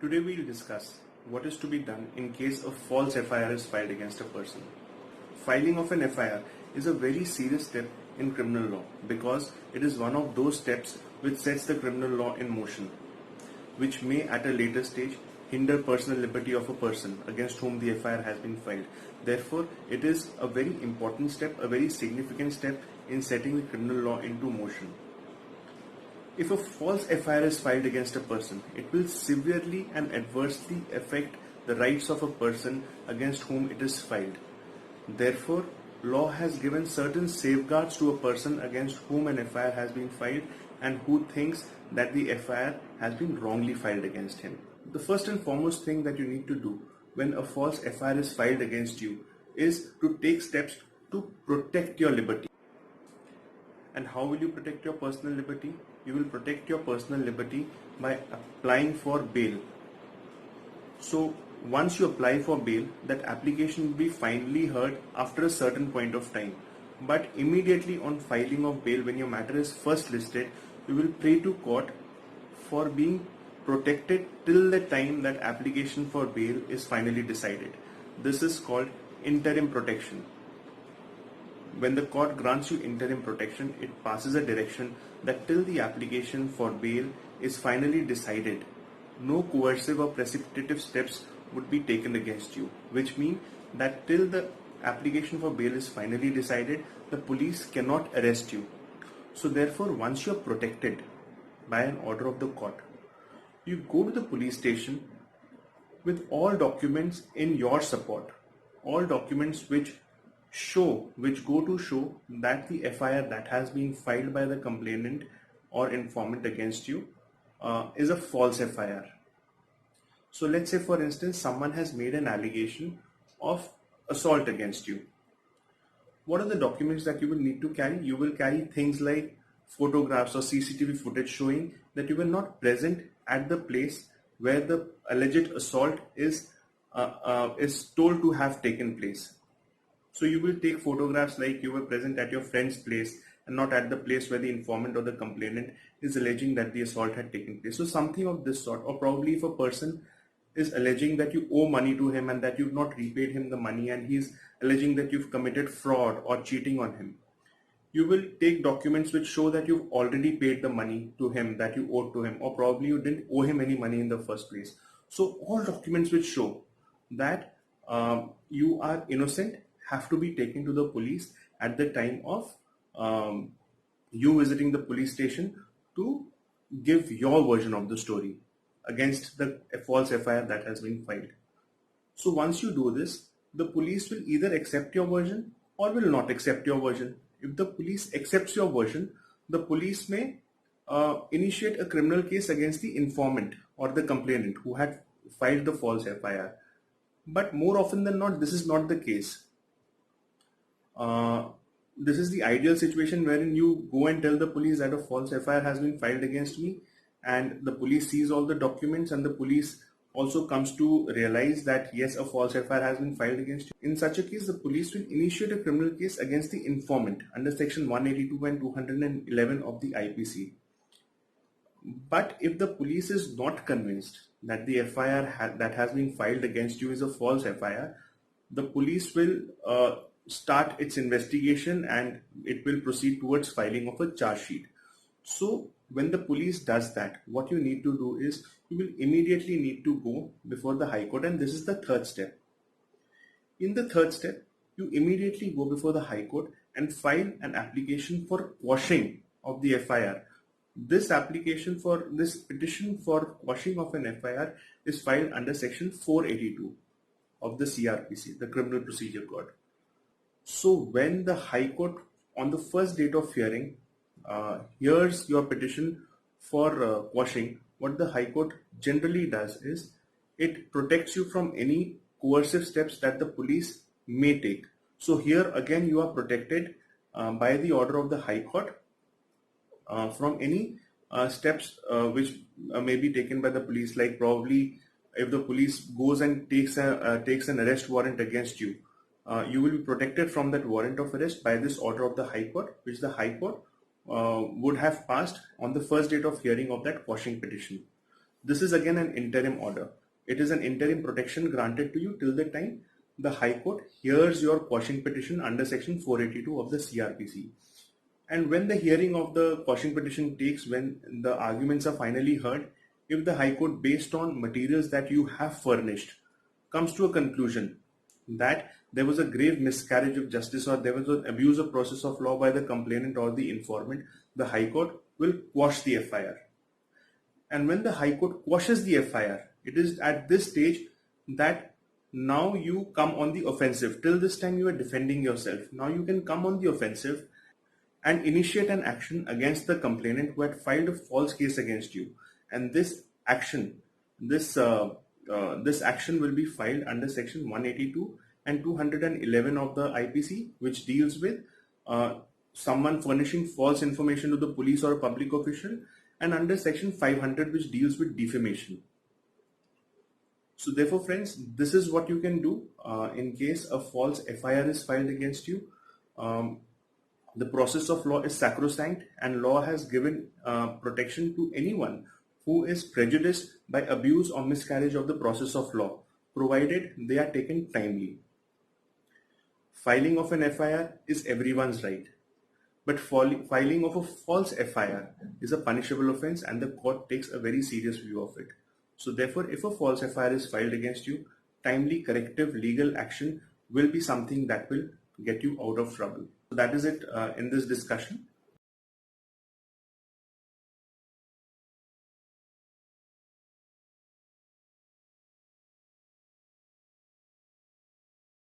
Today we'll discuss what is to be done in case a false FIR is filed against a person. Filing of an FIR is a very serious step in criminal law because it is one of those steps which sets the criminal law in motion, which may at a later stage hinder personal liberty of a person against whom the FIR has been filed. Therefore, it is a very important step, a very significant step in setting the criminal law into motion. If a false FIR is filed against a person, it will severely and adversely affect the rights of a person against whom it is filed. Therefore, law has given certain safeguards to a person against whom an FIR has been filed and who thinks that the FIR has been wrongly filed against him. The first and foremost thing that you need to do when a false FIR is filed against you is to take steps to protect your liberty. And how will you protect your personal liberty? You will protect your personal liberty by applying for bail. So once you apply for bail, that application will be finally heard after a certain point of time. But immediately on filing of bail, when your matter is first listed, you will pray to court for being protected till the time that application for bail is finally decided. This is called interim protection. When the court grants you interim protection, it passes a direction that till the application for bail is finally decided, no coercive or precipitative steps would be taken against you, which means that till the application for bail is finally decided, the police cannot arrest you. So therefore, once you are protected by an order of the court, you go to the police station with all documents in your support, all documents which go to show that the FIR that has been filed by the complainant or informant against you is a false FIR. So let's say, for instance, someone has made an allegation of assault against you. What are the documents that you will need to carry? You will carry things like photographs or CCTV footage showing that you were not present at the place where the alleged assault is told to have taken place. So you will take photographs like you were present at your friend's place and not at the place where the informant or the complainant is alleging that the assault had taken place. So something of this sort, or probably if a person is alleging that you owe money to him and that you've not repaid him the money and he's alleging that you've committed fraud or cheating on him, you will take documents which show that you've already paid the money to him that you owed to him, or probably you didn't owe him any money in the first place. So all documents which show that you are innocent have to be taken to the police at the time of you visiting the police station to give your version of the story against the false FIR that has been filed. So once you do this, the police will either accept your version or will not accept your version. If the police accepts your version, the police may initiate a criminal case against the informant or the complainant who had filed the false FIR. But more often than not, this is not the case. This is the ideal situation wherein you go and tell the police that a false FIR has been filed against me, and the police sees all the documents, and the police also comes to realize that yes, a false FIR has been filed against you. In such a case, the police will initiate a criminal case against the informant under section 182 and 211 of the IPC. But if the police is not convinced that the FIR that has been filed against you is a false FIR, the police will start its investigation and it will proceed towards filing of a charge sheet. So when the police does that, what you need to do is you will immediately need to go before the High Court, and this is the third step. In the third step, you immediately go before the High Court and file an application for quashing of the FIR. This petition for quashing of an FIR is filed under section 482 of the CRPC, the Criminal Procedure Code. So when the High Court on the first date of hearing hears your petition for quashing, what the High Court generally does is it protects you from any coercive steps that the police may take. So here again you are protected by the order of the High Court from any steps which may be taken by the police, like probably if the police goes and takes an arrest warrant against you, you will be protected from that warrant of arrest by this order of the High Court, which the High Court would have passed on the first date of hearing of that quashing petition. This is again an interim order. It is an interim protection granted to you till the time the High Court hears your quashing petition under Section 482 of the CRPC. And when the hearing of the quashing petition takes, when the arguments are finally heard, if the High Court, based on materials that you have furnished, comes to a conclusion that there was a grave miscarriage of justice or there was an abuse of process of law by the complainant or the informant, the High Court will quash the FIR. And when the High Court quashes the FIR, it is at this stage that now you come on the offensive. Till this time you are defending yourself. Now you can come on the offensive and initiate an action against the complainant who had filed a false case against you. And this action, this action will be filed under Section 182 and 211 of the IPC, which deals with someone furnishing false information to the police or a public official, and under Section 500, which deals with defamation. So therefore, friends, this is what you can do in case a false FIR is filed against you. The process of law is sacrosanct, and law has given protection to anyone who is prejudiced by abuse or miscarriage of the process of law, provided they are taken timely. Filing of an FIR is everyone's right, but filing of a false FIR is a punishable offense, and the court takes a very serious view of it. So therefore, if a false FIR is filed against you, timely corrective legal action will be something that will get you out of trouble. So that is it in this discussion.